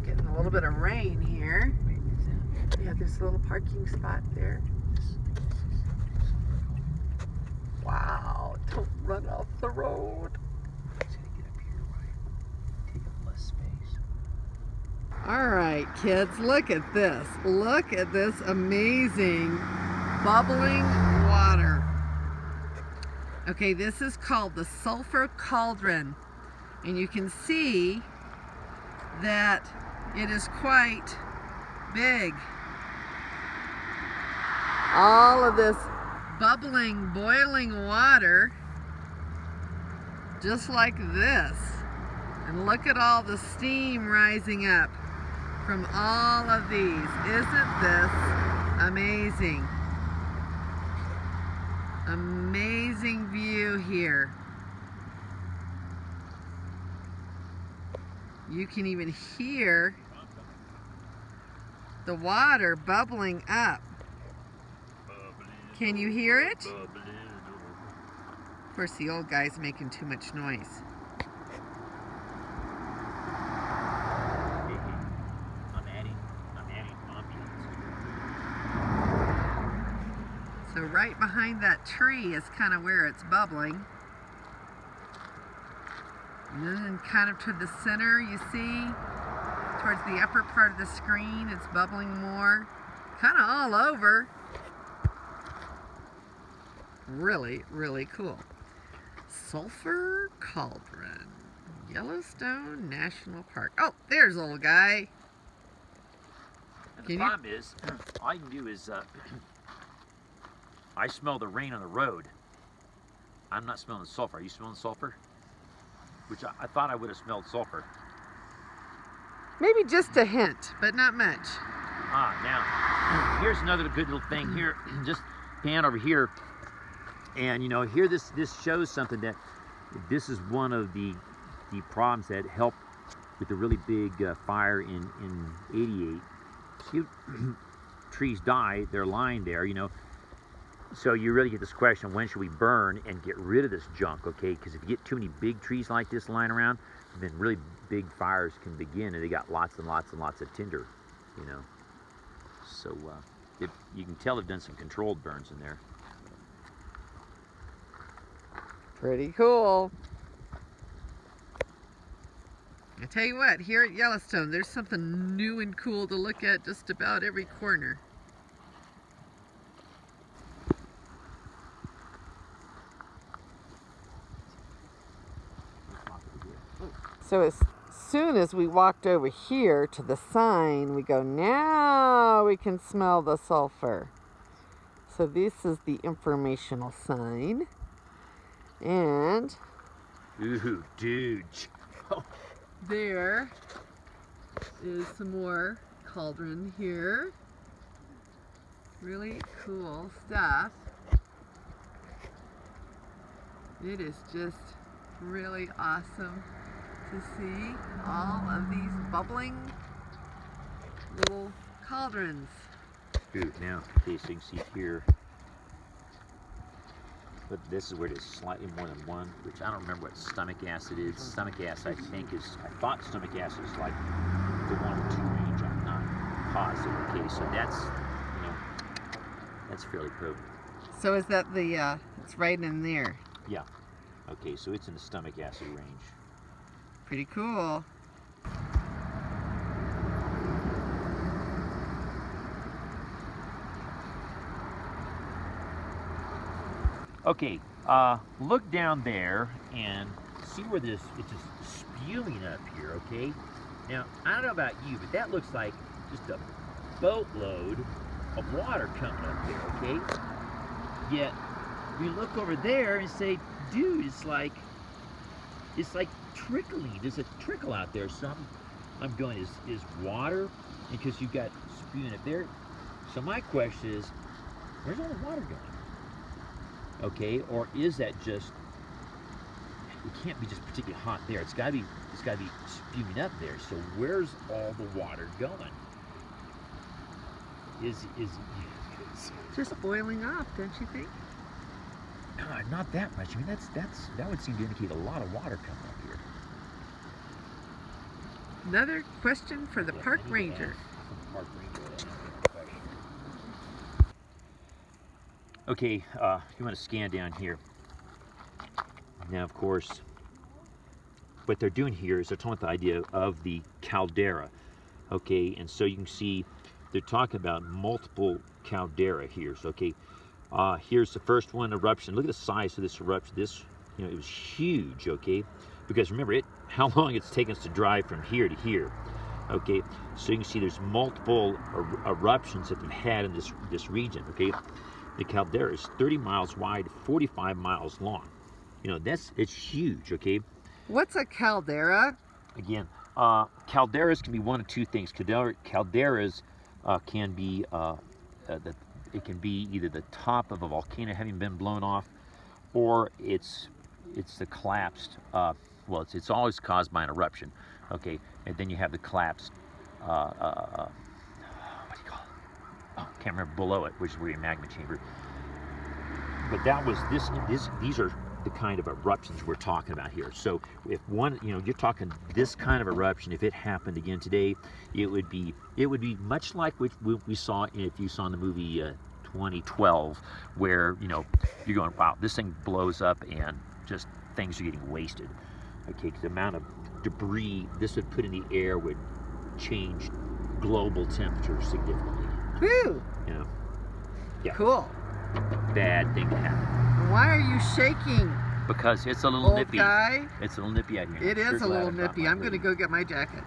getting a little bit of rain here. Yeah, there's a little parking spot there. Wow, don't run off the road. All right, kids, look at this. Look at this amazing bubbling water. Okay, this is called the sulfur cauldron. And you can see that it is quite big. All of this bubbling, boiling water, just like this. And look at all the steam rising up from all of these. Isn't this amazing? Amazing view here. You can even hear the water bubbling up. Can you hear it? Of course, the old guy's making too much noise. So right behind that tree is kind of where it's bubbling. And then kind of to the center, you see, towards the upper part of the screen, it's bubbling more. Kind of all over. Really, really cool. Sulfur Cauldron, Yellowstone National Park. Oh, there's old guy. And the problem is, all I can do is, I smell the rain on the road. I'm not smelling the sulfur. Are you smelling sulfur? Which I thought I would have smelled sulfur. Maybe just a hint, but not much. Now, here's another good little thing here. Just pan over here. And, you know, here this shows something that this is one of the problems that helped with the really big fire in '88. See, trees die, they're lying there, you know. So you really get this question, when should we burn and get rid of this junk, okay? Because if you get too many big trees like this lying around, then really big fires can begin, and they got lots and lots and lots of tinder, you know. So you can tell they've done some controlled burns in there. Pretty cool. I tell you what, here at Yellowstone, there's something new and cool to look at just about every corner. So as soon as we walked over here to the sign, we go, now we can smell the sulfur. So this is the informational sign. And ooh, dude. There is some more cauldron here. Really cool stuff. It is just really awesome to see all of these bubbling little cauldrons. Ooh, now, okay, so you can see here. But this is where it is slightly more than one, which I don't remember what stomach acid is. Stomach acid, I think, is, I thought stomach acid is like the 1 or 2 range. I'm not positive. Okay, so that's, you know, that's fairly potent. So is that the, it's right in there? Yeah. Okay, so it's in the stomach acid range. Pretty cool. Okay, look down there and see where this, it's just spewing up here, okay? Now, I don't know about you, but that looks like just a boatload of water coming up there, okay? Yet, we look over there and say, dude, it's like trickling. There's a trickle out there. So I'm going, is water? Because you've got spewing up there. So my question is, where's all the water going? Okay, or is that just, it can't be just particularly hot there. It's gotta be spewing up there. So where's all the water going? Is just boiling off, don't you think? Not that much. I mean, that would seem to indicate a lot of water coming up here. Another question for the park ranger. Okay, you want to scan down here. Now, of course, what they're doing here is they're talking about the idea of the caldera. Okay, and so you can see they're talking about multiple caldera here. So, okay, here's the first one, eruption. Look at the size of this eruption. This, you know, it was huge. Okay, because remember how long it's taken us to drive from here to here. Okay, so you can see there's multiple eruptions that they've had in this region. Okay, the caldera is 30 miles wide, 45 miles long. You know, it's huge. Okay. What's a caldera? Again, calderas can be one of two things. Calderas can be it can be either the top of a volcano having been blown off, or it's the collapsed. Well, it's always caused by an eruption. Okay, and then you have the collapsed. What do you call it? Oh, can't remember, below it, which is where your magma chamber. But that was these are the kind of eruptions we're talking about here. So if one, you know, you're talking this kind of eruption, if it happened again today, it would be much like what we saw, if you saw in the movie 2012, where, you know, you're going, wow, this thing blows up and just things are getting wasted. Okay, 'cause the amount of debris this would put in the air would change global temperature significantly. Whew! You know, yeah. Cool. Bad thing to happen. Why are you shaking? Because it's a little Old nippy. guy? It's a little nippy out here. It is a little nippy. I'm going to go get my jacket.